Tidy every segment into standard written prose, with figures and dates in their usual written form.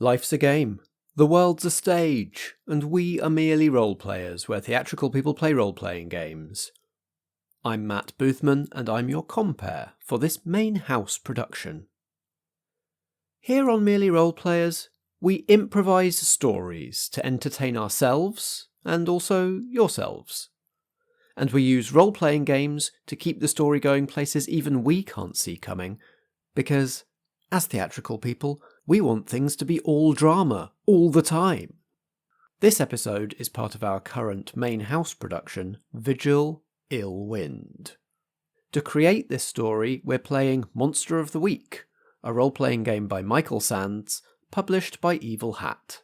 Life's a game. The world's a stage, and we are merely role-players where theatrical people play role-playing games. I'm Matt Boothman, and I'm your compere for this main house production. Here on Merely Role-Players, we improvise stories to entertain ourselves, and also yourselves. And we use role-playing games to keep the story going places even we can't see coming, because, as theatrical people, we want things to be all drama, all the time. This episode is part of our current main house production, Vigil, Wind. To create this story, we're playing Monster of the Week, a role-playing game by Michael Sands, published by Evil Hat.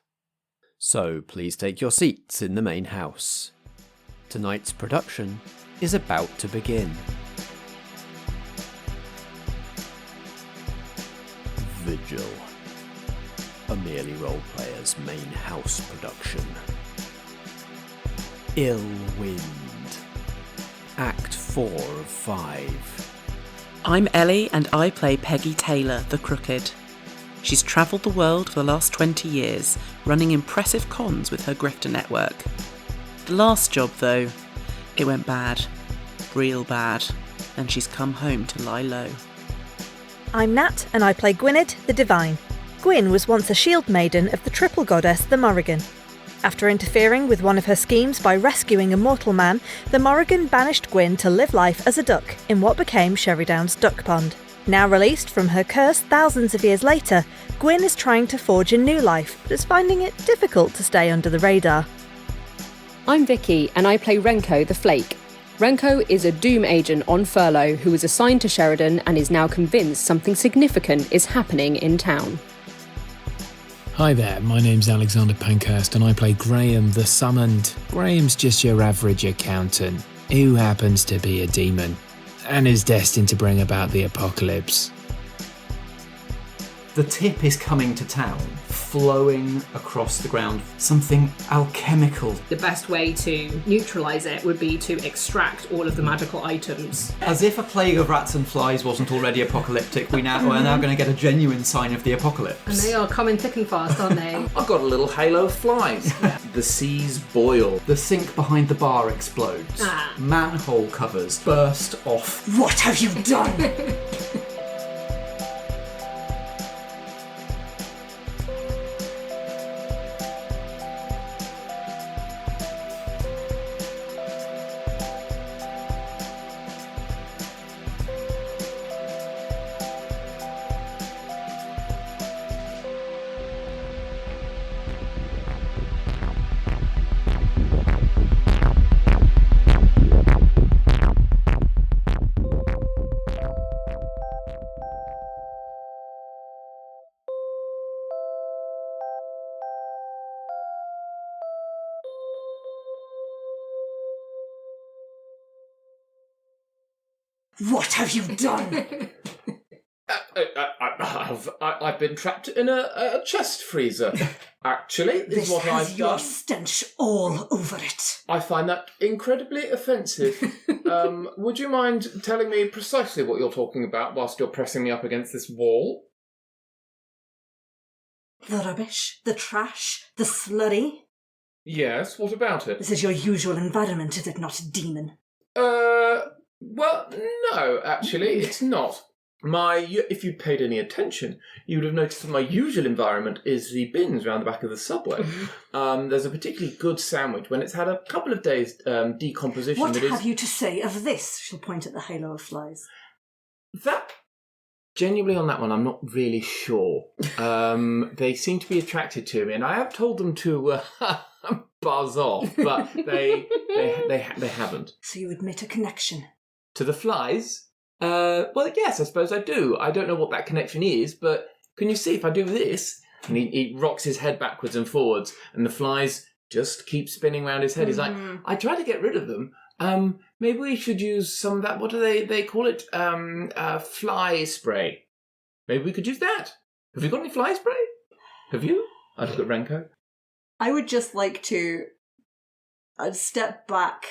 So please take your seats in the main house. Tonight's production is about to begin. Vigil, a Merely Role-Players main house production. Wind, Act 4 of 5. I'm Ellie and I play Peggy Taylor, the Crooked. She's travelled the world for the last 20 years, running impressive cons with her grifter network. The last job, though, it went bad. Real bad. And she's come home to lie low. I'm Nat, and I play Gwynned, the Divine. Gwyn was once a Shieldmaiden of the triple goddess, the Morrigan. After interfering with one of her schemes by rescuing a mortal man, the Morrigan banished Gwyn to live life as a duck in what became Sherrydown's duck pond. Now released from her curse thousands of years later, Gwyn is trying to forge a new life, but is finding it difficult to stay under the radar. I'm Vicky, and I play Renko the Flake. Renko is a doom agent on furlough who was assigned to Sheridan and is now convinced something significant is happening in town. Hi there, my name's Alexander Pankhurst and I play Graham the Summoned. Graham's just your average accountant, who happens to be a demon, and is destined to bring about the apocalypse. The tip is coming to town, flowing across the ground, something alchemical. The best way to neutralise it would be to extract all of the magical items. As if a plague of rats and flies wasn't already apocalyptic, we are now going to get a genuine sign of the apocalypse. And they are coming thick and fast, aren't they? I've got a little halo of flies. The seas boil. The sink behind the bar explodes. Manhole covers burst off. What have you done? What have you done? I've been trapped in a chest freezer. Actually, this is what I've done. Your stench all over it. I find that incredibly offensive. Would you mind telling me precisely what you're talking about whilst you're pressing me up against this wall? The rubbish, the trash, the slurry. Yes, what about it? This is your usual environment, is it not, demon? Well, no, actually, it's not. If you paid any attention, you would have noticed that my usual environment is the bins around the back of the subway. There's a particularly good sandwich when it's had a couple of days decomposition. What have you to say of this? She'll point at the halo of flies. Genuinely on that one, I'm not really sure. They seem to be attracted to me, and I have told them to buzz off, but they haven't. So you admit a connection? To the flies? Well, yes, I suppose I do. I don't know what that connection is, but can you see if I do this? And he rocks his head backwards and forwards, and the flies just keep spinning around his head. He's like, I try to get rid of them. Maybe we should use some of that, what do they call it? Fly spray. Maybe we could use that. Have you got any fly spray? Have you? I look at Renko. I would just like to step back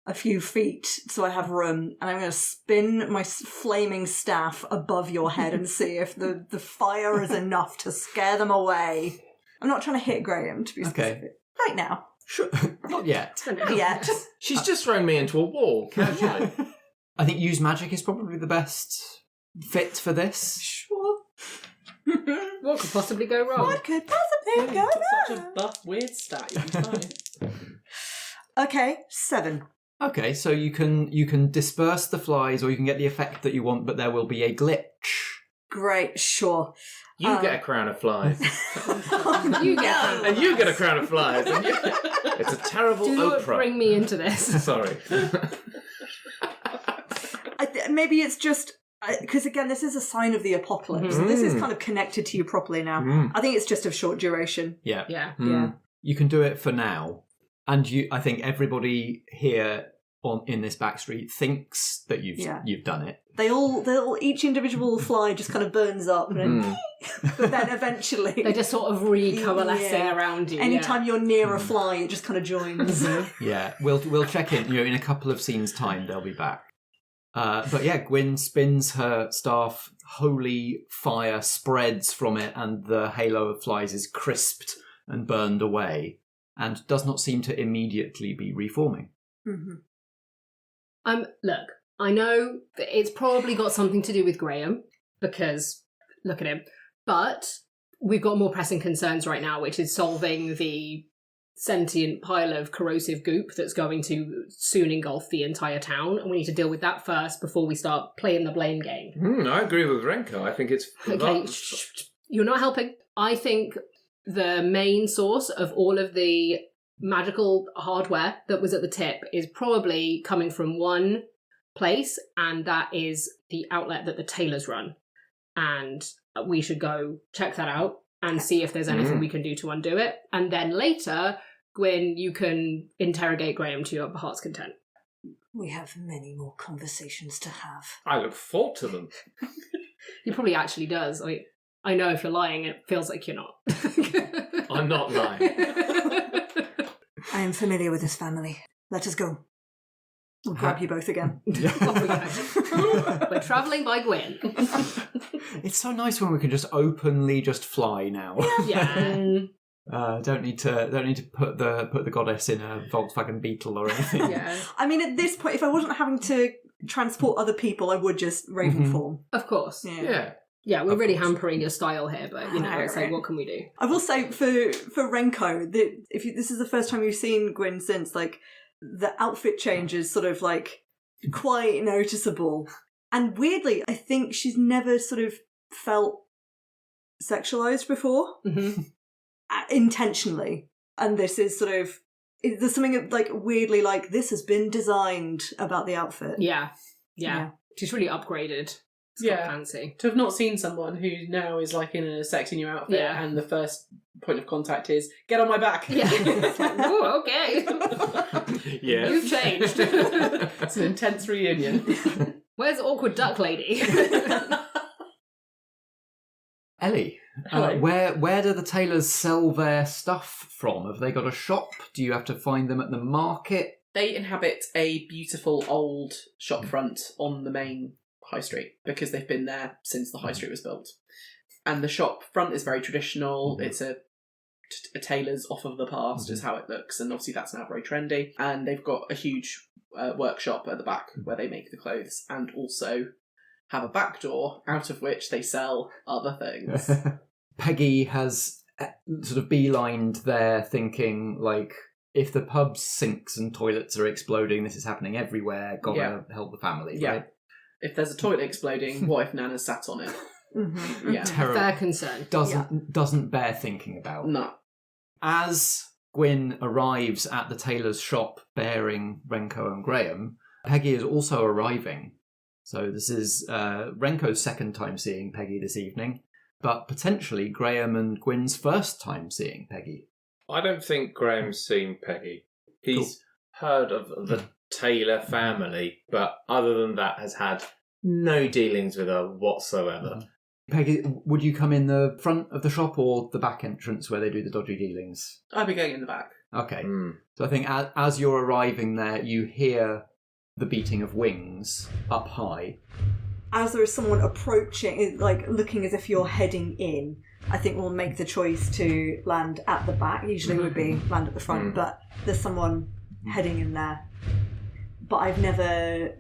a few feet so I have room, and I'm going to spin my flaming staff above your head and see if the fire is enough to scare them away. I'm not trying to hit Graham, to be specific. Right now. Sure. Not yet. Not yet. She's just thrown me into a wall, casually. I think use magic is probably the best fit for this. Sure. What could possibly go wrong? What could possibly go Such a wrong? buff, weird stat. You'll be fine. Okay, 7. Okay, so you can disperse the flies, or you can get the effect that you want, but there will be a glitch. Great, sure. You get a crown of flies. You get And you get a crown of flies. And it's a terrible Do not Oprah. bring me into this. Sorry. Maybe it's just... Because again, this is a sign of the apocalypse. So this is kind of connected to you properly now. I think it's just of short duration. Yeah. Yeah. Yeah. You can do it for now. And I think everybody here in this backstreet thinks that you've done it. They'll each individual fly just kind of burns up, and but then eventually They're just sort of recoalescing Yeah. around you. anytime you're near a fly, it just kind of joins. Yeah, we'll check in. In a couple of scenes' time, they'll be back. But yeah, Gwyn spins her staff. Holy fire spreads from it, and the halo of flies is crisped and burned away, and does not seem to immediately be reforming. Look, I know that it's probably got something to do with Graham, because look at him. But we've got more pressing concerns right now, which is solving the sentient pile of corrosive goop that's going to soon engulf the entire town, and we need to deal with that first before we start playing the blame game. I agree with Renko. I think it's... Okay, you're not helping. I think the main source of all of the magical hardware that was at the tip is probably coming from one place, and that is the outlet that the Tailors run. And we should go check that out and see if there's anything we can do to undo it. And then later, Gwyn, you can interrogate Graham to your heart's content. We have many more conversations to have. I look forward to them. He probably actually does. I know if you're lying, it feels like you're not. I'm not lying. I am familiar with this family. Let us go. We'll grab you both again. We're travelling by Gwyn. It's so nice when we can just openly just fly now. Yeah. Don't need to put the goddess in a Volkswagen Beetle or anything. Yeah. I mean, at this point, if I wasn't having to transport other people, I would just Raven form. Of course. Yeah. Yeah, we're Of really course. hampering your style here, but it's like, what can we do? I will say for Renko, that this is the first time you've seen Gwyn since, like, the outfit change is sort of like quite noticeable. And weirdly, I think she's never sort of felt sexualized before, intentionally. And this is sort of, there's something like weirdly like this has been designed about the outfit. Yeah. She's really upgraded. It's got fancy. To have not seen someone who now is like in a sexy new outfit, and the first point of contact is get on my back. Yeah. It's like, ooh, okay. Yeah. You've changed. It's an intense reunion. Where's awkward duck lady? Ellie, Hello. where do the Tailors sell their stuff from? Have they got a shop? Do you have to find them at the market? They inhabit a beautiful old shop front on the main high street because they've been there since the high street was built. And the shop front is very traditional. It's a tailor's off of the past is how it looks, and obviously that's now very trendy. And they've got a huge workshop at the back where they make the clothes, and also have a back door out of which they sell other things. Peggy has sort of beelined there, thinking like, if the pub's sinks and toilets are exploding, this is happening everywhere. Gotta help the family, right? If there's a toilet exploding, what if Nana sat on it? Yeah. Terrible. Fair concern. Doesn't bear thinking about. No. As Gwyn arrives at the tailor's shop bearing Renko and Graham, Peggy is also arriving. So this is Renko's second time seeing Peggy this evening, but potentially Graham and Gwyn's first time seeing Peggy. I don't think Graham's seen Peggy. He's heard of the Taylor family, but other than that has had no dealings with her whatsoever. Peggy, would you come in the front of the shop or the back entrance where they do the dodgy dealings? I'd be going in the back. Okay. So I think as you're arriving there, you hear the beating of wings up high. As there is someone approaching, like looking as if you're heading in, I think we'll make the choice to land at the back. Usually it would be land at the front, but there's someone heading in there. But I've never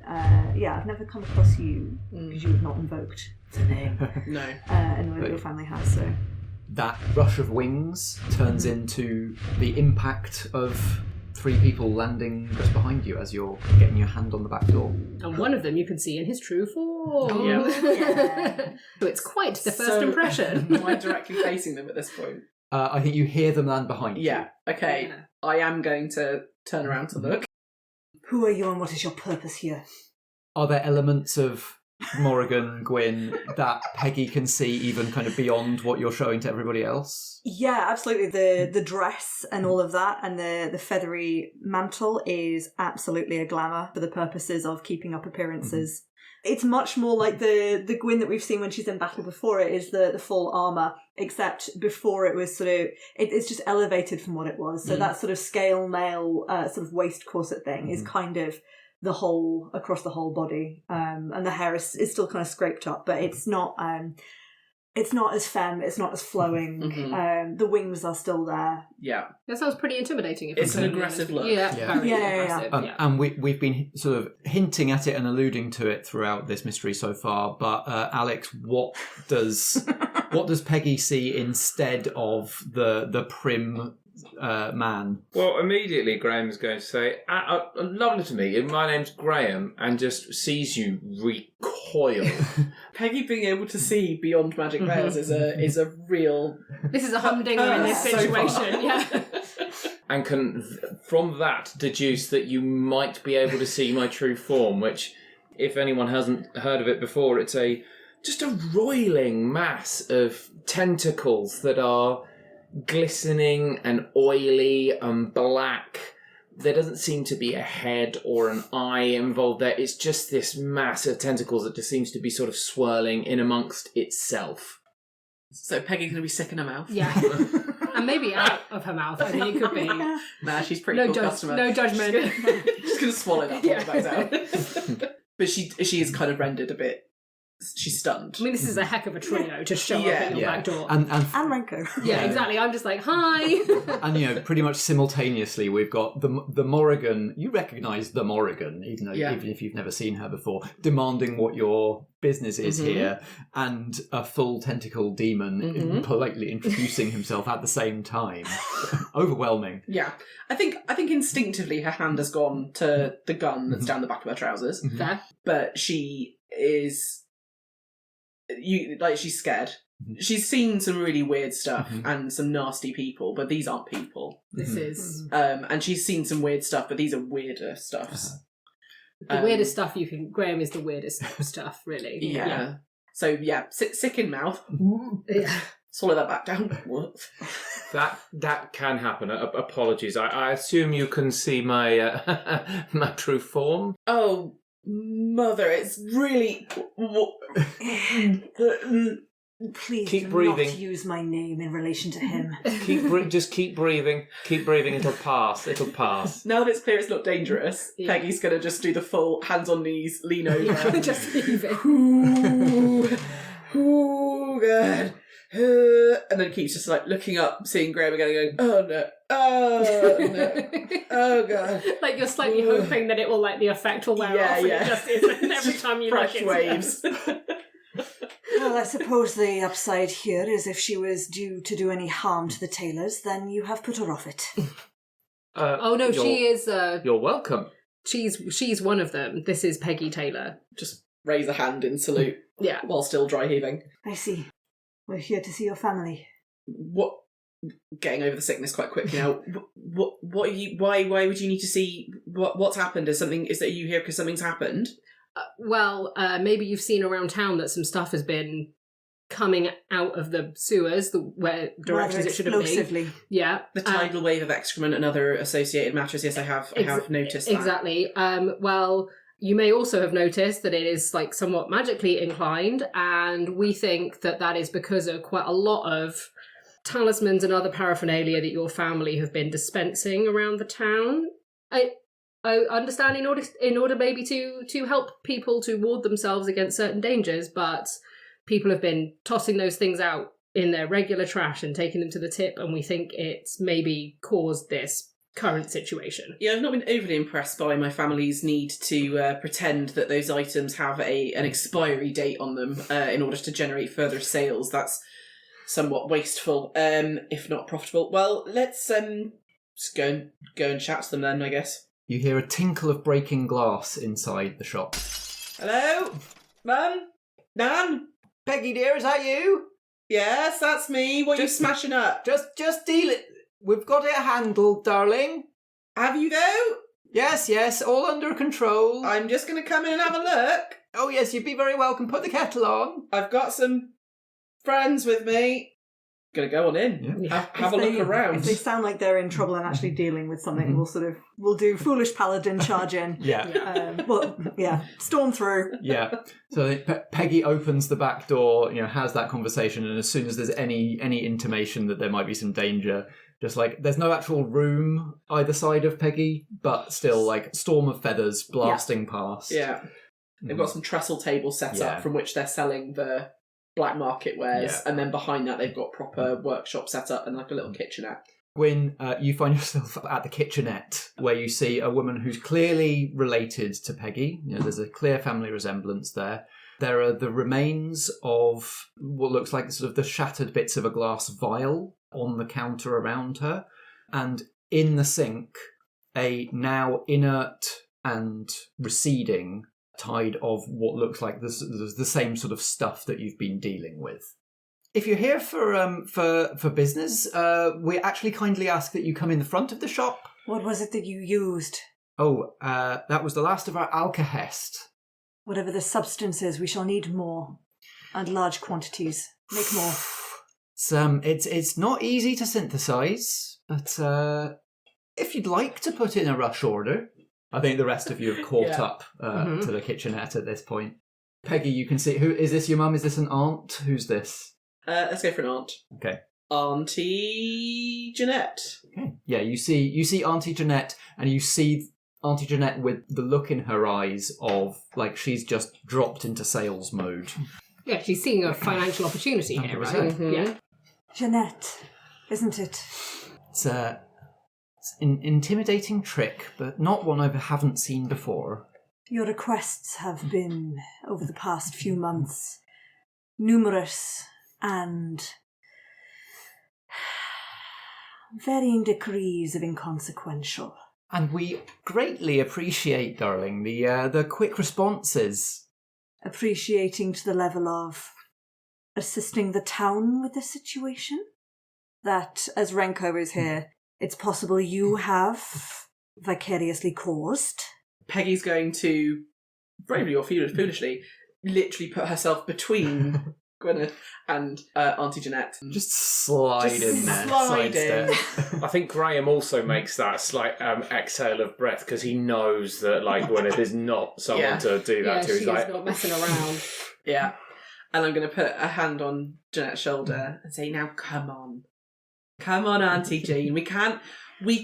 come across you because you have not invoked the name. No. And your family has, so. That rush of wings turns into the impact of 3 people landing just behind you as you're getting your hand on the back door. And one of them you can see in his true form. Oh, yeah. So it's quite the first impression. Am I directly facing them at this point? I think you hear them land behind you. Yeah, okay. Yeah. I am going to turn around to look. Who are you and what is your purpose here? Are there elements of Morrigan, Gwynned, that Peggy can see even kind of beyond what you're showing to everybody else? Yeah, absolutely. The dress and all of that and the feathery mantle is absolutely a glamour for the purposes of keeping up appearances. It's much more like the Gwynned that we've seen when she's in battle before it is the full armour, except before it was sort of, it's just elevated from what it was. So that sort of scale mail sort of waist corset thing is kind of the whole, across the whole body. And the hair is still kind of scraped up, but it's not as femme, it's not as flowing. The wings are still there. Yeah. That sounds pretty intimidating. If It's I'm an being honest. aggressive look. Yeah, very Yeah. aggressive. And we've been sort of hinting at it and alluding to it throughout this mystery so far. But Alex, what does Peggy see instead of the prim man? Well, immediately Graham's going to say, lovely to meet you, my name's Graham, and just sees you recoil. Peggy being able to see beyond magic veils is a real... This is a humdinger in this So situation. far. Yeah. And can, from that, deduce that you might be able to see my true form, which, if anyone hasn't heard of it before, it's just a roiling mass of tentacles that are glistening and oily and black. There doesn't seem to be a head or an eye involved there. It's just this mass of tentacles that just seems to be sort of swirling in amongst itself. So Peggy's going to be sick in her mouth. Yeah. And maybe out of her mouth. I think it could be. Nah, she's a pretty cool customer. No judgment. She's going to swallow that Yeah. back down. But she is kind of rendered a bit... She's stunned. I mean, this is a heck of a trio to show up at your back door. And Renko. yeah, exactly. I'm just like, hi. And pretty much simultaneously, we've got the Morrigan. You recognise the Morrigan, even if you've never seen her before, demanding what your business is here, and a full tentacle demon politely introducing himself at the same time. Overwhelming. Yeah, I think instinctively her hand has gone to the gun that's down the back of her trousers. Fair. But she is, she's scared. She's seen some really weird stuff and some nasty people, but these aren't people. This is And she's seen some weird stuff, but these are weirder stuffs. the weirdest stuff you can. Graham is the weirdest stuff, really. Yeah. So sick in mouth. Yeah. Swallow that back down. That can happen. Apologies. I assume you can see my my true form. Oh, mother, it's really... Please Keep do breathing. not use my name in relation to him. Just keep breathing. Keep breathing. It'll pass. It'll pass. Now that it's clear it's not dangerous, Peggy's going to just do the full hands on knees, lean over. Just leave it. Ooh, good. And then keeps just looking up, seeing Graham again and going, oh no, oh god. Like you're slightly hoping that it will, the effect will wear off, and it just isn't every time you fresh look. waves. Well, I suppose the upside here is if she was due to do any harm to the Tailors, then you have put her off it. Oh no, she is. You're welcome. She's one of them. This is Peggy Taylor. Just raise a hand in salute. Yeah, while still dry heaving. I see. We're here to see your family. What? Getting over the sickness quite quickly now. What are you? Why would you need to see what's happened? Is that you here because something's happened? Well, maybe you've seen around town that some stuff has been coming out of the sewers, where directions it shouldn't be. Yeah, the tidal wave of excrement and other associated matters. Yes, I have noticed that. Exactly. Well, You may also have noticed that it is like somewhat magically inclined, and we think that that is because of quite a lot of talismans and other paraphernalia that your family have been dispensing around the town. I understand in order maybe to help people to ward themselves against certain dangers, but people have been tossing those things out in their regular trash and taking them to the tip, and we think it's maybe caused this current situation. Yeah, I've not been overly impressed by my family's need to pretend that those items have an expiry date on them in order to generate further sales. That's somewhat wasteful, if not profitable. Well, let's just go and chat to them then, I guess. You hear a tinkle of breaking glass inside the shop. Hello? Mum? Nan? Peggy dear, is that you? Yes, that's me. What are you smashing up? Just deal it. We've got it handled, darling. Have you though? Yes, all under control. I'm just going to come in and have a look. Oh yes, you'd be very welcome. Put the kettle on. I've got some friends with me. Gonna go on in. Yeah. Have a look around. If they sound like they're in trouble and actually dealing with something, we'll do foolish paladin charge in. Storm through. Yeah. So Peggy opens the back door, has that conversation, and as soon as there's any intimation that there might be some danger, just like there's no actual room either side of Peggy, but still like storm of feathers blasting past. Yeah. They've got some trestle tables set up from which they're selling the black market wares, and then behind that they've got proper workshop set up and like a little kitchenette. Gwyn, you find yourself at the kitchenette where you see a woman who's clearly related to Peggy. There's a clear family resemblance there. There are the remains of what looks like sort of the shattered bits of a glass vial on the counter around her, and in the sink a now inert and receding tide of what looks like the same sort of stuff that you've been dealing with. If you're here for business, we actually kindly ask that you come in the front of the shop. What was it that you used? Oh, that was the last of our alkahest. Whatever the substance is, we shall need more. And large quantities. Make more. It's not easy to synthesize, but if you'd like to put in a rush order... I think the rest of you have caught up to the kitchenette at this point. Peggy, you can see... Who is this? Your mum? Is this an aunt? Who's this? Let's go for an aunt. Okay. Auntie Jeanette. Okay. Yeah, you see Auntie Jeanette, and you see Auntie Jeanette with the look in her eyes of like she's just dropped into sales mode. Yeah, she's seeing a financial opportunity here, right? Mm-hmm. Yeah. Jeanette, isn't it? It's an intimidating trick, but not one I haven't seen before. Your requests have been, over the past few months, numerous and varying degrees of inconsequential. And we greatly appreciate, darling, the quick responses. Appreciating to the level of assisting the town with the situation? That, as Renko is here, it's possible you have vicariously caused. Peggy's going to, bravely or foolishly, literally put herself between Gwynned and Auntie Jeanette. Just slide in there. Slide in. I think Graham also makes that slight exhale of breath because he knows that like Gwynned is not someone to do that to. She's He's like, not messing around. Yeah. And I'm going to put a hand on Jeanette's shoulder and say, now come on. Come on, Auntie Jean. We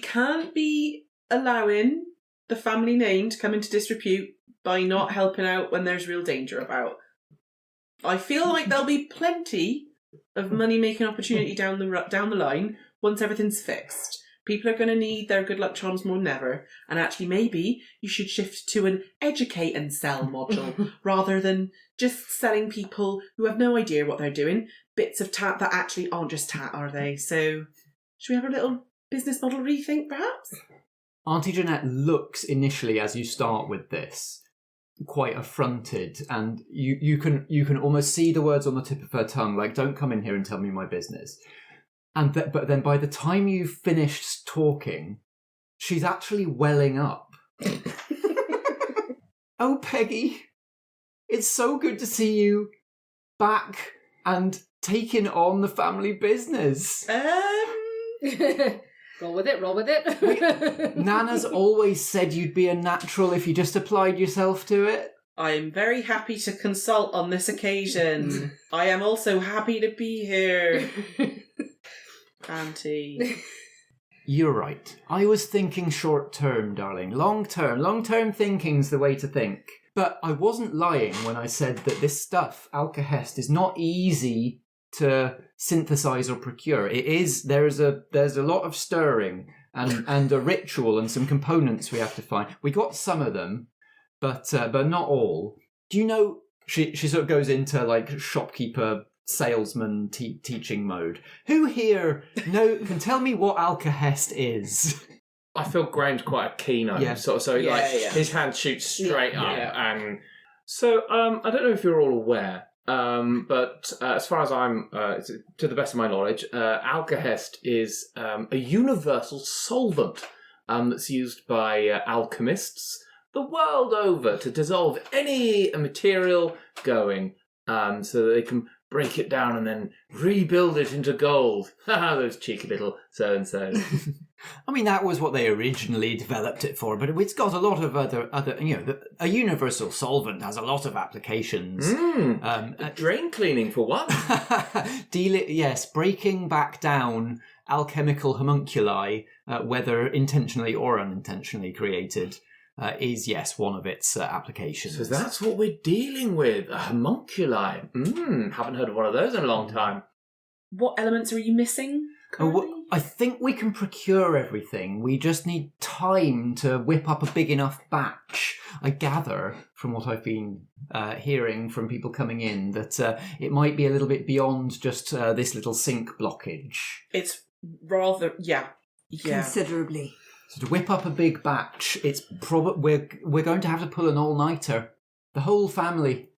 can't be allowing the family name to come into disrepute by not helping out when there's real danger about. I feel like there'll be plenty of money-making opportunity down the line once everything's fixed. People are going to need their good luck charms more than ever, and actually maybe you should shift to an educate and sell module rather than just selling people who have no idea what they're doing bits of tat that actually aren't just tat, are they? So should we have a little business model rethink, perhaps? Auntie Jeanette looks initially, as you start with this, quite affronted, and you can almost see the words on the tip of her tongue, like, don't come in here and tell me my business. But then by the time you've finished talking, she's actually welling up. Oh, Peggy, it's so good to see you back and taking on the family business. Roll with it. Nana's always said you'd be a natural if you just applied yourself to it. I'm very happy to consult on this occasion. I am also happy to be here. Auntie. You're right. I was thinking short term, darling. Long term thinking's the way to think. But I wasn't lying when I said that this stuff, alkahest, is not easy to synthesize or procure. It is. There's a lot of stirring and a ritual and some components we have to find. We got some of them, but not all. Do you know? She sort of goes into like shopkeeper salesman teaching mode. Who here can tell me what alkahest is? I feel Graham's quite a keener. Yeah. So his hand shoots straight up. Yeah. And so I don't know if you're all aware, but as far as I'm, to the best of my knowledge, alkahest is a universal solvent that's used by alchemists the world over to dissolve any material going, so that they can break it down and then rebuild it into gold. Haha, those cheeky little so-and-so. I mean, that was what they originally developed it for, but it's got a lot of other a universal solvent has a lot of applications. Drain cleaning, for one. Breaking back down alchemical homunculi, whether intentionally or unintentionally created, is, yes, one of its applications. So that's what we're dealing with, a homunculi. Haven't heard of one of those in a long time. What elements are you missing currently? I think we can procure everything. We just need time to whip up a big enough batch. I gather, from what I've been hearing from people coming in, that it might be a little bit beyond just this little sink blockage. It's rather, yeah. Considerably. So to whip up a big batch, it's we're going to have to pull an all-nighter. The whole family.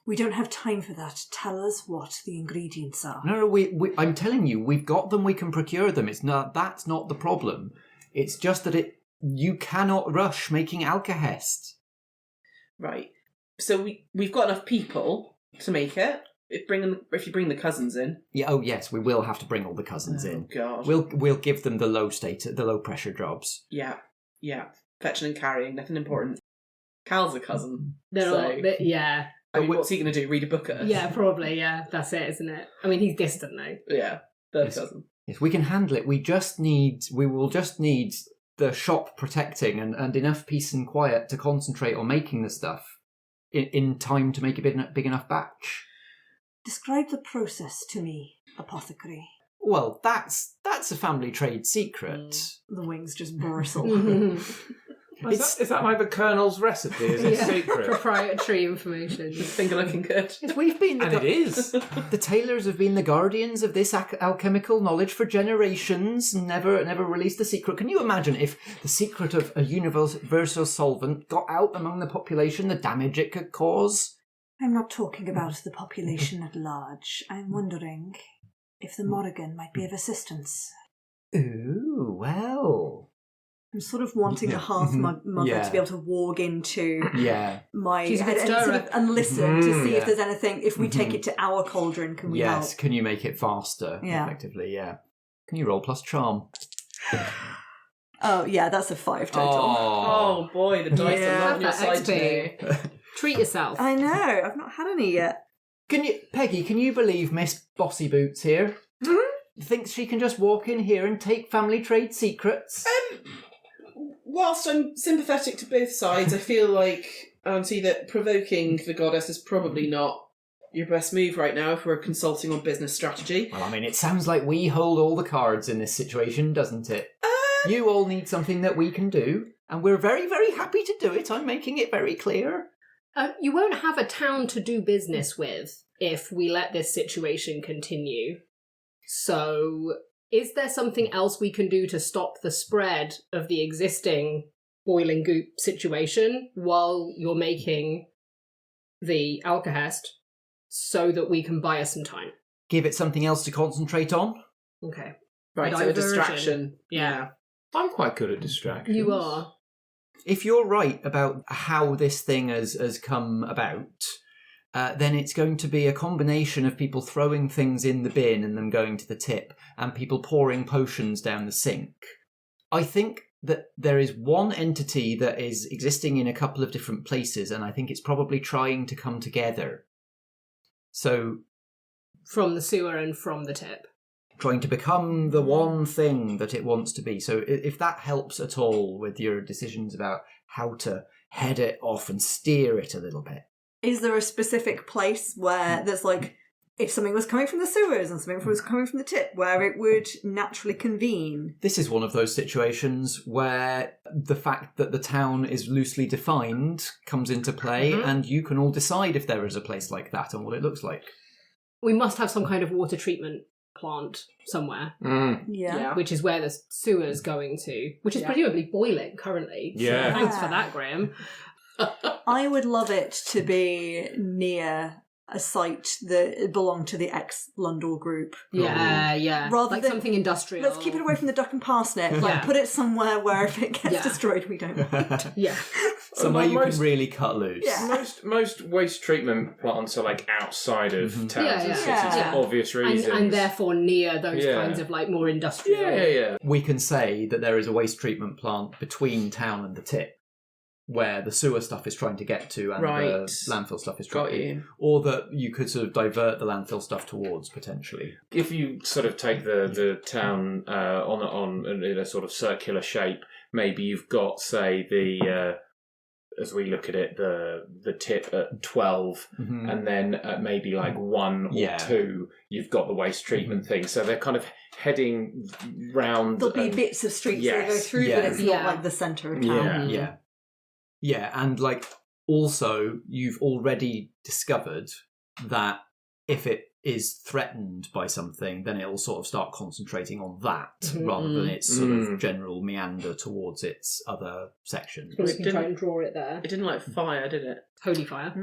We don't have time for that. Tell us what the ingredients are. No, I'm telling you, we've got them. We can procure them. That's not the problem. It's just that you cannot rush making alkahest. Right. So we've got enough people to make it. If you bring the cousins in. Yeah. Oh yes, we will have to bring all the cousins in. God. We'll give them the low pressure jobs. Yeah. Fetching and carrying, nothing important. Cal's a cousin. Yeah. I mean, what's he going to do? Read a book at us? Yeah, probably. Yeah, that's it, isn't it? I mean, he's distant though. Yeah, third cousin. Yes, we can handle it. We will just need the shop protecting and enough peace and quiet to concentrate on making the stuff in time to make a big enough batch. Describe the process to me, apothecary. Well, that's a family trade secret. The wings just bristle. Is that like the Colonel's recipe? Is it secret? Proprietary information. Finger looking good. Yes, we've been it is. The Tailors have been the guardians of this alchemical knowledge for generations, never released the secret. Can you imagine if the secret of a universal solvent got out among the population, the damage it could cause? I'm not talking about the population at large. I'm wondering if the Morrigan might be of assistance. Ooh, well... I'm sort of wanting the hearth mother to be able to walk into my She's a good and listen to see if there's anything. If we take it to our cauldron, can we help? Yes, can you make it faster? Effectively, yeah. Can you roll plus charm? Oh yeah, that's a 5 total. Oh boy, the dice are not on your side today. Treat yourself. I know. I've not had any yet. Peggy? Can you believe Miss Bossy Boots here? Thinks she can just walk in here and take family trade secrets? Whilst I'm sympathetic to both sides, I feel like, Auntie, that provoking the goddess is probably not your best move right now if we're consulting on business strategy. Well, I mean, it sounds like we hold all the cards in this situation, doesn't it? You all need something that we can do, and we're very, very happy to do it. I'm making it very clear. You won't have a town to do business with if we let this situation continue. So... is there something else we can do to stop the spread of the existing boiling goop situation while you're making the alkahest so that we can buy us some time? Give it something else to concentrate on? Okay. Right, so a distraction. Yeah. I'm quite good at distractions. You are. If you're right about how this thing has come about, then it's going to be a combination of people throwing things in the bin and them going to the tip, and people pouring potions down the sink. I think that there is one entity that is existing in a couple of different places, and I think it's probably trying to come together. So, from the sewer and from the tip. Trying to become the one thing that it wants to be. So if that helps at all with your decisions about how to head it off and steer it a little bit. Is there a specific place where there's like, if something was coming from the sewers and something was coming from the tip, where it would naturally convene? This is one of those situations where the fact that the town is loosely defined comes into play, and you can all decide if there is a place like that and what it looks like. We must have some kind of water treatment plant somewhere. Yeah. Which is where the sewer's going to, which is presumably boiling currently. Yeah. So thanks for that, Graham. I would love it to be near a site that belonged to the ex-Lundor group. Yeah. Rather like than something industrial. Let's keep it away from the duck and parsnip. Like, put it somewhere where if it gets destroyed, we don't mind. Yeah. Somewhere you can really cut loose. Yeah. Most waste treatment plants are like outside of towns and cities for obvious reasons. And therefore near those kinds of like more industrial. Yeah. We can say that there is a waste treatment plant between town and the tip, where the sewer stuff is trying to get to and the landfill stuff is trying to, or that you could sort of divert the landfill stuff towards potentially. If you sort of take the town on in a sort of circular shape, maybe you've got, say, the as we look at it, the tip at 12, and then at maybe like 1 or 2, you've got the waste treatment thing. So they're kind of heading round. There'll be bits of streets that go through, but it's not like the centre of town. Yeah, and like also you've already discovered that if it is threatened by something, then it'll sort of start concentrating on that rather than its sort of general meander towards its other sections. We can try and draw it there. It didn't like fire, did it? Holy fire.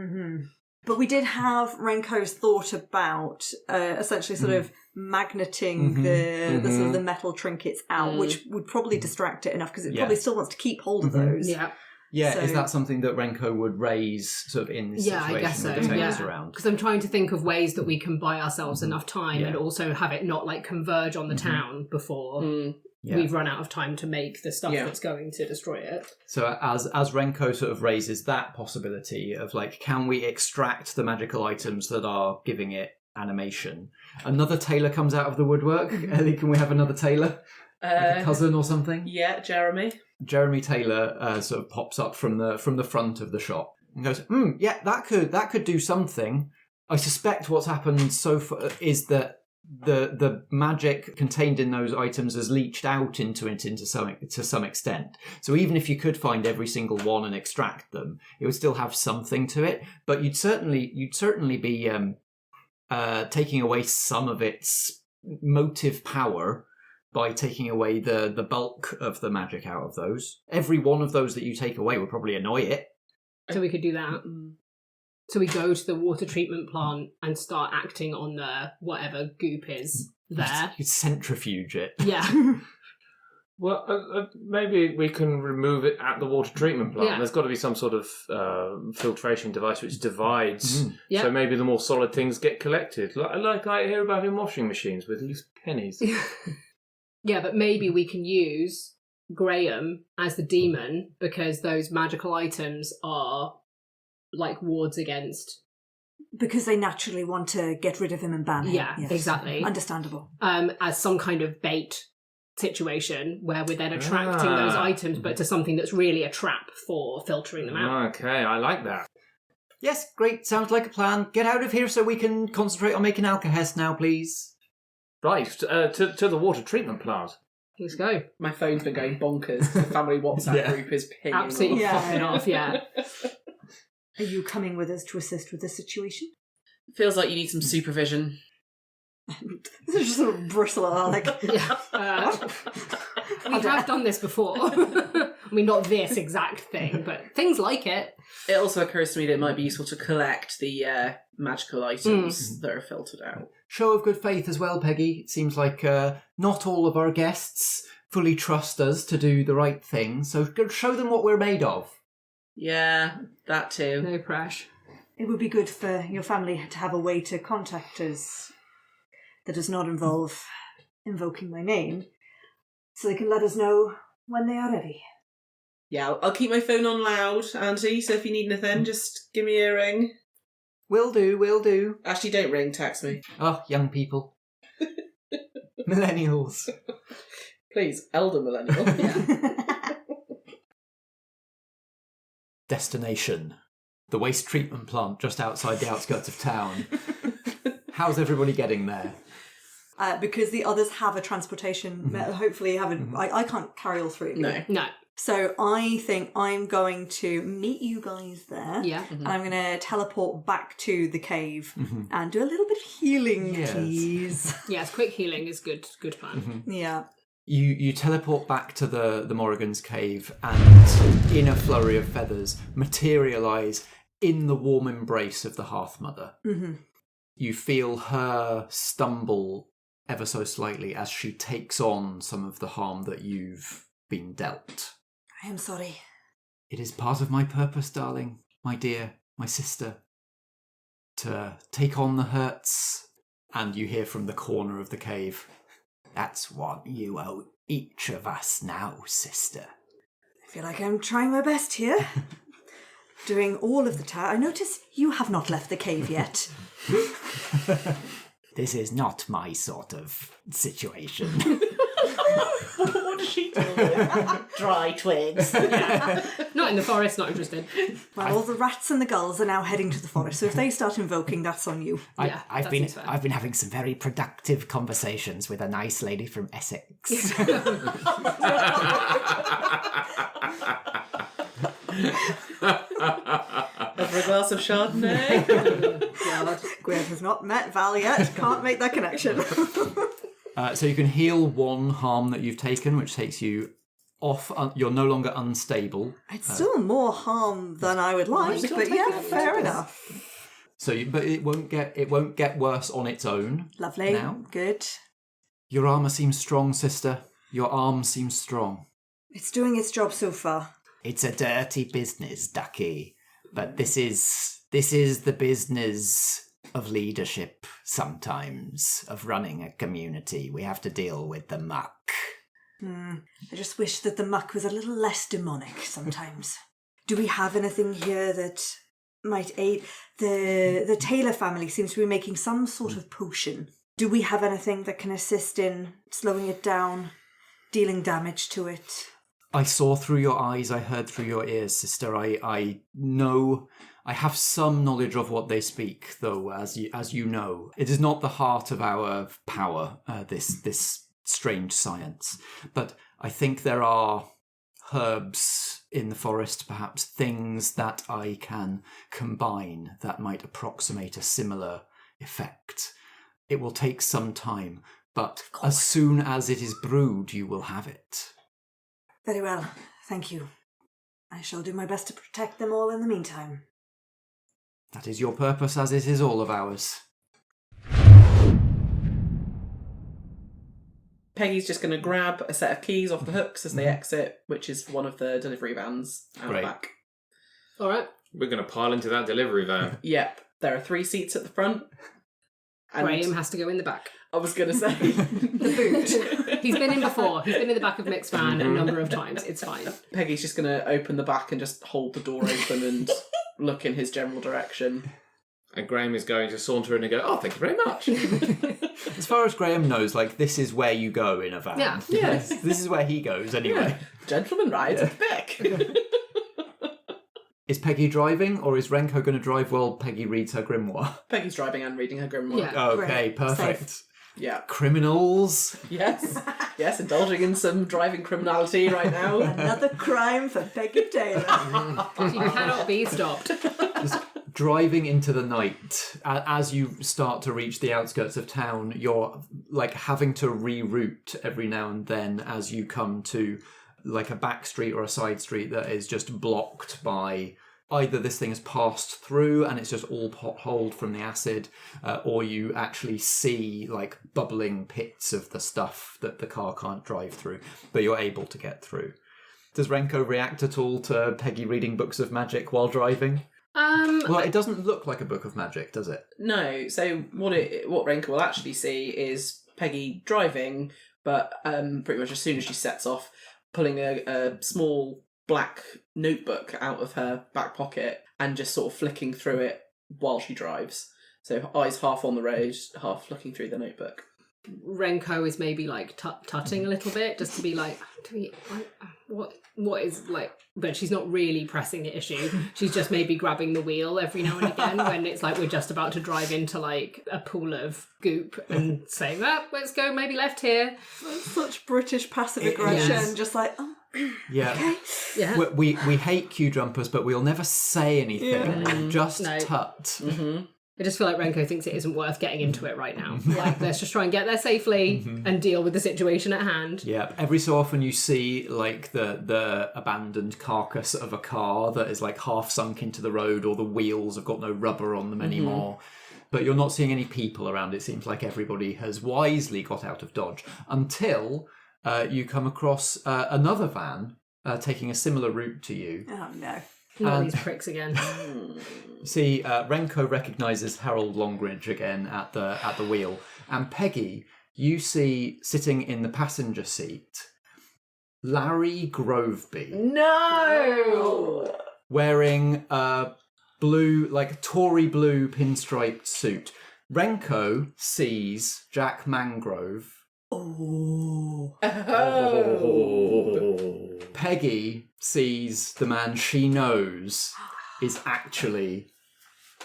But we did have Renko's thought about essentially sort of magneting the sort of the metal trinkets out, which would probably distract it enough because it probably still wants to keep hold of those. Yeah, is that something that Renko would raise sort of in this situation I guess so. with the Tailors around? Because I'm trying to think of ways that we can buy ourselves enough time and also have it not like converge on the town before we've run out of time to make the stuff that's going to destroy it. So as Renko sort of raises that possibility of like, can we extract the magical items that are giving it animation? Another tailor comes out of the woodwork. Ellie, can we have another tailor? Like a cousin or something? Yeah, Jeremy. Jeremy Taylor sort of pops up from the front of the shop and goes, yeah, that could do something. I suspect what's happened so far is that the magic contained in those items has leached out to some extent. So even if you could find every single one and extract them, it would still have something to it. But you'd certainly be taking away some of its motive power by taking away the bulk of the magic out of those. Every one of those that you take away would probably annoy it. So we could do that. So we go to the water treatment plant and start acting on the whatever goop is there. You could centrifuge it. Yeah. Well, maybe we can remove it at the water treatment plant. Yeah. There's got to be some sort of filtration device which divides. Yeah. So maybe the more solid things get collected. Like I hear about in washing machines with loose pennies. Yeah, but maybe we can use Graham as the demon because those magical items are like wards against. Because they naturally want to get rid of him and ban him. Yeah, exactly. Understandable. As some kind of bait situation where we're then attracting those items, but to something that's really a trap for filtering them out. Okay, I like that. Yes, great. Sounds like a plan. Get out of here so we can concentrate on making alkahest now, please. Right, to the water treatment plant. Let's go. My phone's been going bonkers. The family WhatsApp group is pinging. Absolutely popping off, yeah. Are you coming with us to assist with this situation? Feels like you need some supervision. This is just sort of bristle at like... We have done this before. I mean, not this exact thing, but things like it. It also occurs to me that it might be useful to collect the magical items that are filtered out. Show of good faith as well, Peggy. It seems like not all of our guests fully trust us to do the right thing, so show them what we're made of. Yeah, that too. No pressure. It would be good for your family to have a way to contact us that does not involve invoking my name, so they can let us know when they are ready. Yeah, I'll keep my phone on loud, Auntie, so if you need anything, just give me a ring. Will do. Actually, don't ring, text me. Oh, young people. Millennials. Please, elder millennial. Destination. The waste treatment plant just outside the outskirts of town. How's everybody getting there? Because the others have a transportation, hopefully have a... I can't carry all three of you. No. So I think I'm going to meet you guys there. Yeah. And I'm going to teleport back to the cave and do a little bit of healing, please. Yes, quick healing is good plan. Yeah. You teleport back to the Morrigan's cave and, in a flurry of feathers, materialise in the warm embrace of the Hearth Mother. You feel her stumble ever so slightly as she takes on some of the harm that you've been dealt. I am sorry. It is part of my purpose, darling, my dear, my sister, to take on the hurts. And you hear from the corner of the cave, that's what you owe each of us now, sister. I feel like I'm trying my best here. Doing all of the task. I notice you have not left the cave yet. This is not my sort of situation. What does she do? Dry twigs. Not in the forest, not interested. Well, all the rats and the gulls are now heading to the forest, so if they start invoking, that's on you. I've been having some very productive conversations with a nice lady from Essex. Over a glass of Chardonnay. God, Gwynned has not met Val yet. Can't make that connection. So you can heal one harm that you've taken, which takes you off. You're no longer unstable. It's still more harm than I would like, but yeah, fair enough. But it won't get worse on its own. Lovely. Now. Good. Your armour seems strong, sister. Your arm seems strong. It's doing its job so far. It's a dirty business, Ducky. But this is the business of leadership sometimes, of running a community. We have to deal with the muck. I just wish that the muck was a little less demonic sometimes. Do we have anything here that might aid? The Tailor family seems to be making some sort of potion. Do we have anything that can assist in slowing it down, dealing damage to it? I saw through your eyes, I heard through your ears, sister. I know, I have some knowledge of what they speak, though, as you know. It is not the heart of our power, this strange science. But I think there are herbs in the forest, perhaps things that I can combine that might approximate a similar effect. It will take some time, but as soon as it is brewed, you will have it. Very well, thank you. I shall do my best to protect them all in the meantime. That is your purpose, as it is all of ours. Peggy's just going to grab a set of keys off the hooks as they exit, which is one of the delivery vans out the back. All right. We're going to pile into that delivery van. Yep. There are 3 seats at the front. And Graham has to go in the back. I was going to say... The boot. He's been in before. He's been in the back of Mick's van a number of times. It's fine. Peggy's just going to open the back and just hold the door open and look in his general direction. And Graham is going to saunter in and go, oh, thank you very much. As far as Graham knows, this is where you go in a van. Yeah. Yes. This is where he goes, anyway. Gentleman rides at the back. Is Peggy driving, or is Renko going to drive while Peggy reads her grimoire? Peggy's driving and reading her grimoire. Yeah. Okay, perfect. Safe. Yeah. Criminals. Yes. Yes, indulging in some driving criminality right now. Another crime for Peggy Tailor. She cannot be stopped. Just driving into the night. As you start to reach the outskirts of town, you're having to reroute every now and then as you come to a back street or a side street that is just blocked by either this thing has passed through and it's just all potholed from the acid, or you actually see bubbling pits of the stuff that the car can't drive through, but you're able to get through. Does Renko react at all to Peggy reading books of magic while driving? Well, it doesn't look like a book of magic, does it? No. So what Renko will actually see is Peggy driving, but pretty much as soon as she sets off, pulling a small black notebook out of her back pocket and just sort of flicking through it while she drives. So eyes half on the road, half looking through the notebook. Renko is maybe like tutting a little bit, just to be like, what is like, but she's not really pressing the issue. She's just maybe grabbing the wheel every now and again when it's like we're just about to drive into like a pool of goop and saying, let's go maybe left here. That's such British passive aggression, just like, oh. Yeah. Okay. Yeah. We hate queue jumpers, but we'll never say anything. Just tut. Mm-hmm. I just feel like Renko thinks it isn't worth getting into it right now. Like, let's just try and get there safely and deal with the situation at hand. Yeah, every so often you see like the abandoned carcass of a car that is like half sunk into the road, or the wheels have got no rubber on them anymore. But you're not seeing any people around. It seems like everybody has wisely got out of Dodge until you come across another van taking a similar route to you. Oh no. Not these pricks again. See, Renko recognises Harold Longridge again at the wheel, and Peggy, you see sitting in the passenger seat, Larry Groveby. No! Wearing a blue, like Tory blue pinstriped suit. Renko sees Jack Mangrove. Oh. Peggy sees the man she knows is actually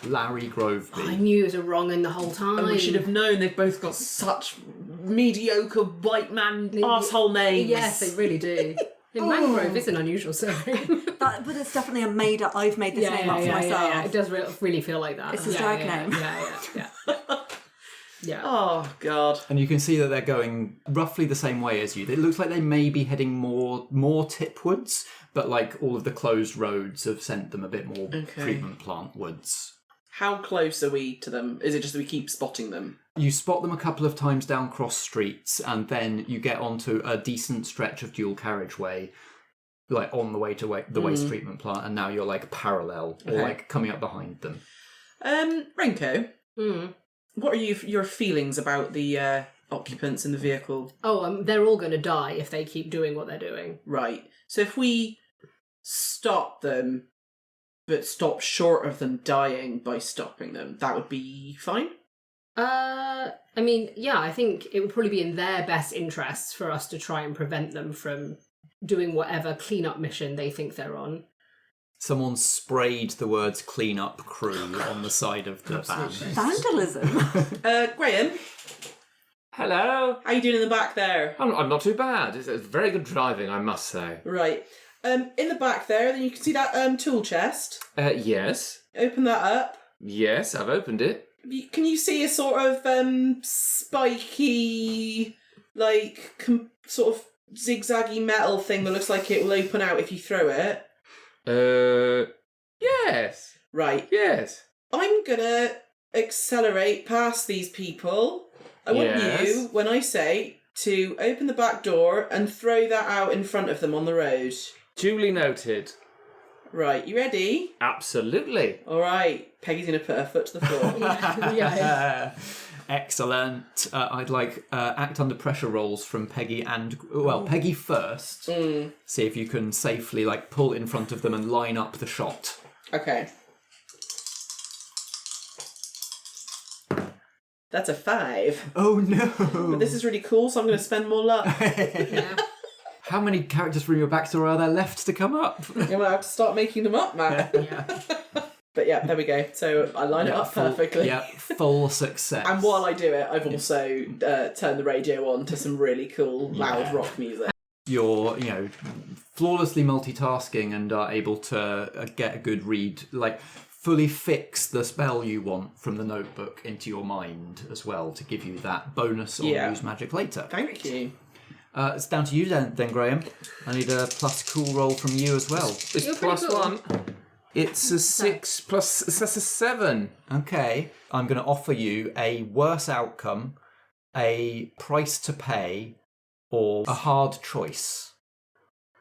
Larry Groveby. I knew it was a wrong in the whole time. And we should have known they've both got such mediocre white man arsehole names. Yes, they really do. Mangrove is an unusual surname. But it's definitely a made up. I've made this name up for myself. Yeah. It does really feel like that. It's a drag name. Yeah. Yeah. Oh, God. And you can see that they're going roughly the same way as you. It looks like they may be heading more tipwards, but like all of the closed roads have sent them a bit more treatment plant woods. How close are we to them? Is it just that we keep spotting them? You spot them a couple of times down cross streets, and then you get onto a decent stretch of dual carriageway, like on the way to the waste treatment plant, and now you're like parallel, or like coming up behind them. Renko, what are your feelings about the occupants in the vehicle? Oh, they're all going to die if they keep doing what they're doing. Right. So if we stop them, but stop short of them dying by stopping them, that would be fine? I mean, yeah, I think it would probably be in their best interests for us to try and prevent them from doing whatever cleanup mission they think they're on. Someone sprayed the words "clean up crew" on the side of the van. Vandalism. Graham, Hello. how you doing in the back there? I'm not too bad. It's very good driving, I must say. Right. In the back there, then you can see that tool chest. Yes. Open that up. Yes, I've opened it. Can you see a sort of spiky, like sort of zigzaggy metal thing that looks like it will open out if you throw it? Yes. Right. Yes. I'm gonna accelerate past these people. I want you, when I say, to open the back door and throw that out in front of them on the road. Duly noted. Right, you ready? Absolutely. All right. Peggy's gonna put her foot to the floor. Yeah. Excellent. I'd like act under pressure rolls from Peggy and Peggy first. See if you can safely like pull in front of them and line up the shot. Okay. That's a 5. Oh no! But this is really cool, so I'm going to spend more luck. Yeah. How many characters from your backstory are there left to come up? I'm going to have to start making them up, man. But yeah, there we go. So I line it up perfectly. Yeah, full success. And while I do it, I've also turned the radio on to some really cool, loud rock music. You're, flawlessly multitasking and are able to get a good read, like fully fix the spell you want from the notebook into your mind as well to give you that bonus on use magic later. Thank you. It's down to you then, Graham. I need a plus cool roll from you as well. It's You're plus pretty cool. 1. It's a 6 plus... That's a 7. Okay. I'm going to offer you a worse outcome, a price to pay, or a hard choice.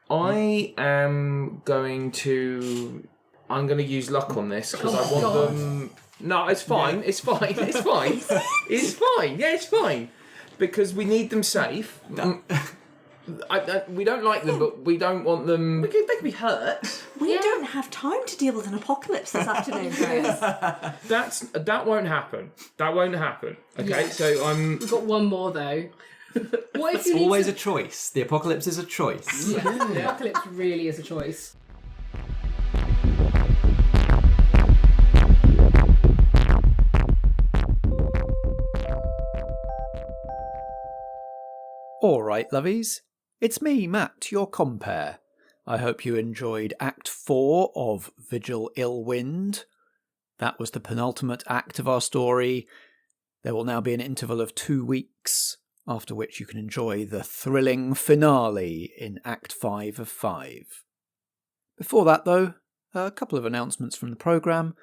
I am going to I'm going to use luck on this because I want God. them... No, it's fine. It's fine. It's fine. It's fine. Yeah, it's fine. Because we need them safe. We don't like them, but we don't want them... They could be hurt. We don't have time to deal with an apocalypse this afternoon, guys. That won't happen. That won't happen. Okay, so We've got one more, though. What if It's you need always to... a choice. The apocalypse is a choice. Yeah, the apocalypse really is a choice. Alright, lovies. It's me, Matt, your compere. I hope you enjoyed Act 4 of Vigil Gwynned. That was the penultimate act of our story. There will now be an interval of 2 weeks, after which you can enjoy the thrilling finale in Act 5 of 5. Before that, though, a couple of announcements from the programme,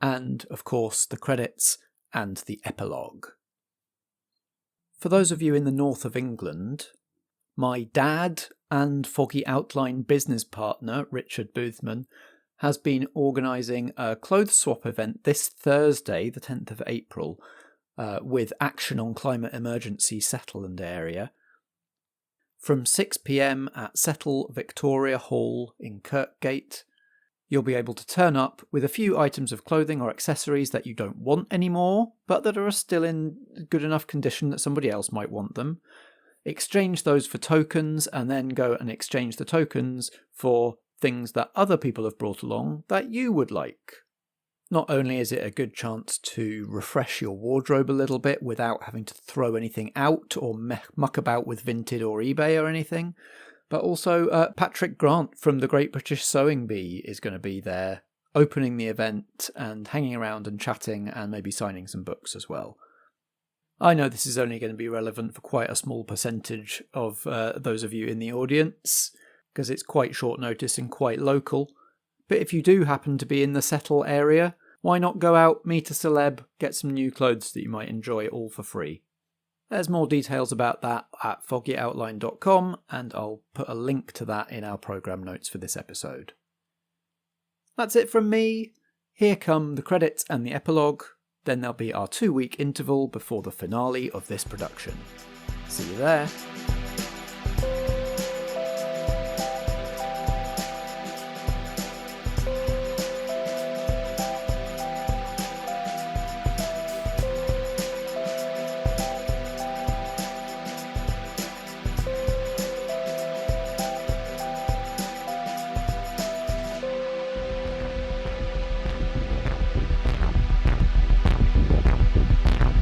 and, of course, the credits and the epilogue. For those of you in the north of England, my dad and Foggy Outline business partner, Richard Boothman, has been organising a clothes swap event this Thursday, the 10th of April, with Action on Climate Emergency Settlement Area. From 6 p.m. at Settle Victoria Hall in Kirkgate, you'll be able to turn up with a few items of clothing or accessories that you don't want anymore, but that are still in good enough condition that somebody else might want them. Exchange those for tokens, and then go and exchange the tokens for things that other people have brought along that you would like. Not only is it a good chance to refresh your wardrobe a little bit without having to throw anything out or muck about with Vinted or eBay or anything, but also Patrick Grant from the Great British Sewing Bee is going to be there, opening the event and hanging around and chatting and maybe signing some books as well. I know this is only going to be relevant for quite a small percentage of those of you in the audience, because it's quite short notice and quite local. But if you do happen to be in the Settle area, why not go out, meet a celeb, get some new clothes that you might enjoy all for free? There's more details about that at foggyoutline.com, and I'll put a link to that in our programme notes for this episode. That's it from me. Here come the credits and the epilogue. Then there'll be our 2-week interval before the finale of this production. See you there.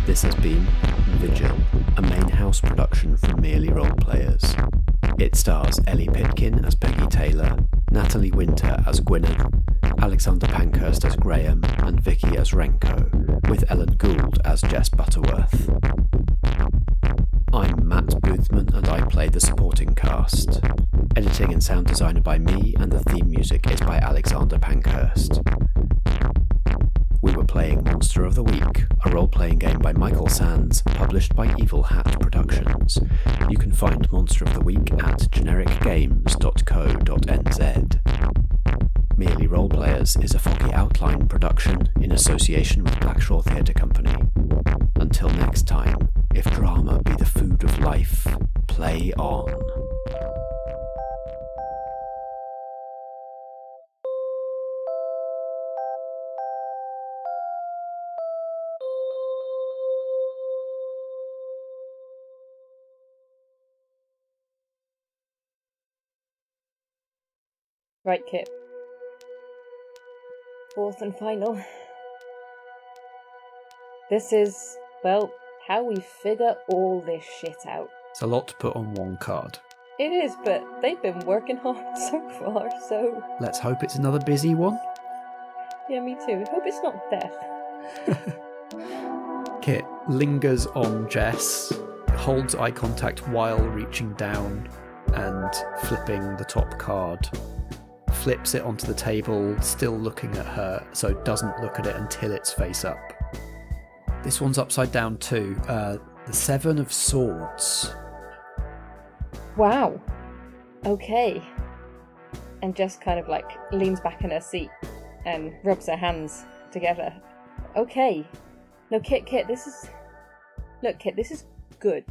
This has been Vigil, a main house production from Merely Roleplayers. It stars Ellie Pitkin as Peggy Taylor, Natalie Winter as Gwynned, Alexander Pankhurst as Graham, and Vicky as Renko, with Ellen Gould as Jess Butterworth. I'm Matt Boothman and I play the supporting cast. Editing and sound design by me, and the theme music is by Alexander Pankhurst. We were playing Monster of the Week, a role-playing game by Michael Sands, published by Evil Hat Productions. You can find Monster of the Week at genericgames.co.nz. Merely Roleplayers is a Foggy Outline production in association with Blackshaw Theatre Company. Until next time, if drama be the food of life, play on. Right, Kit. Fourth and final. This is, well, how we figure all this shit out. It's a lot to put on one card. It is, but they've been working hard so far, so... Let's hope it's another busy one. Yeah, me too. Hope it's not death. Kit lingers on Jess, holds eye contact while reaching down and flipping the top card. Flips it onto the table, still looking at her, so doesn't look at it until it's face up. This one's upside down too. The 7 of Swords. Wow. Okay. And Jess kind of leans back in her seat and rubs her hands together. Okay. No, Kit, this is... Look, Kit, this is good.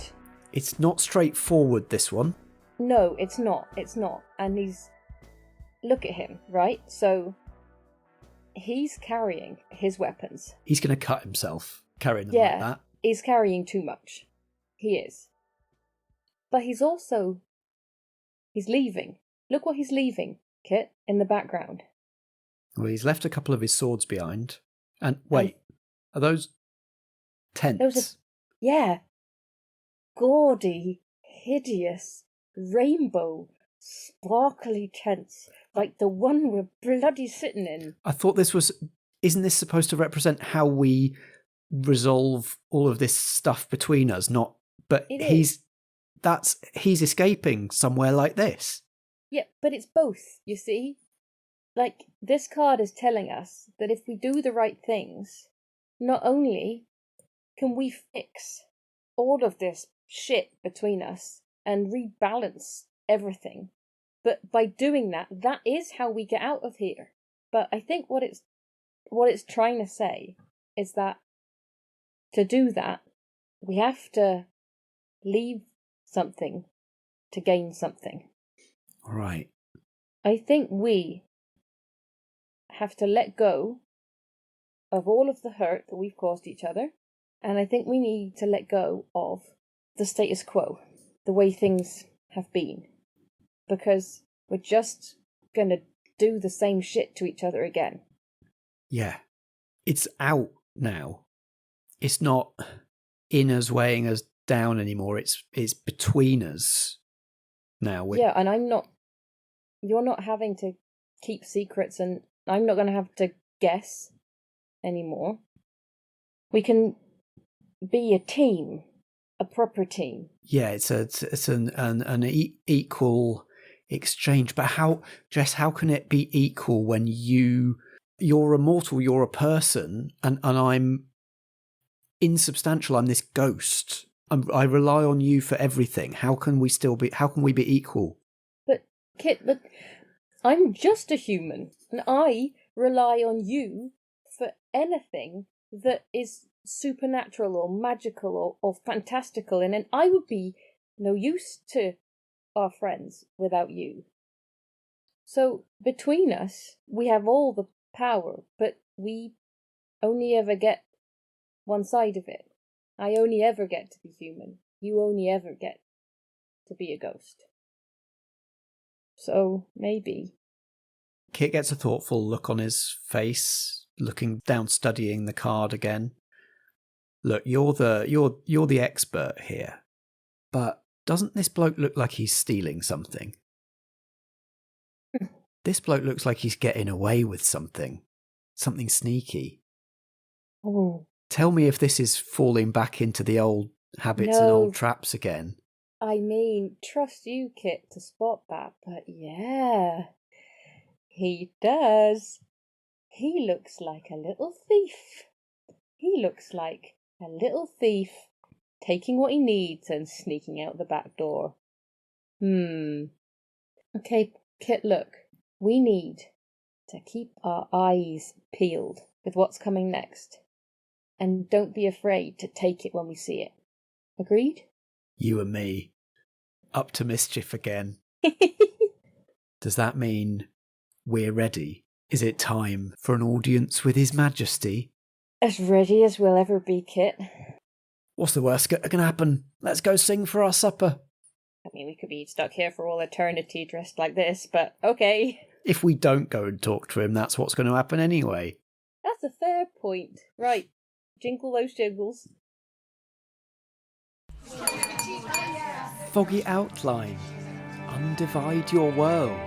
It's not straightforward, this one. No, it's not. And he's... Look at him, right? So, he's carrying his weapons. He's going to cut himself carrying them like that. He's carrying too much. He is. But he's also... He's leaving. Look what he's leaving, Kit, in the background. Well, he's left a couple of his swords behind. And wait, are those tents? Yeah. Gaudy, hideous, rainbow, sparkly tents, like the one we're bloody sitting in. I thought this was... Isn't this supposed to represent how we resolve all of this stuff between us? Not... But he's escaping somewhere like this. Yeah, but it's both, you see? Like, this card is telling us that if we do the right things, not only can we fix all of this shit between us and rebalance everything, but by doing that, that is how we get out of here. But I think what it's trying to say is that to do that, we have to leave something to gain something. Right. I think we have to let go of all of the hurt that we've caused each other, and I think we need to let go of the status quo, the way things have been, because we're just gonna do the same shit to each other again. Yeah. It's out now. It's not in us weighing us down anymore. It's between us now. Yeah, and you're not having to keep secrets, and I'm not going to have to guess anymore. We can be a team, a proper team. Yeah, it's an equal exchange. But how can it be equal when you're a mortal, you're a person, and I'm insubstantial? I'm this ghost. I rely on you for everything. How can we be equal? But Kit, I'm just a human, and I rely on you for anything that is supernatural or magical or fantastical, and I would be no use to our friends without you. So between us, we have all the power, but we only ever get one side of it. I only ever get to be human. You only ever get to be a ghost. So maybe. Kit gets a thoughtful look on his face, looking down, studying the card again. Look, you're the expert here, but doesn't this bloke look like he's stealing something? This bloke looks like he's getting away with something sneaky. Oh. Tell me if this is falling back into the old habits and old traps again. I mean, trust you, Kit, to spot that, but yeah, he does. He looks like a little thief. He looks like a little thief taking what he needs and sneaking out the back door. Okay, Kit, look, we need to keep our eyes peeled with what's coming next. And don't be afraid to take it when we see it. Agreed? You and me. Up to mischief again. Does that mean we're ready? Is it time for an audience with His Majesty? As ready as we'll ever be, Kit. What's the worst that can happen? Let's go sing for our supper. I mean, we could be stuck here for all eternity dressed like this, but okay. If we don't go and talk to him, that's what's going to happen anyway. That's a fair point. Right. Jingle those jingles. Foggy outline. Undivide your world.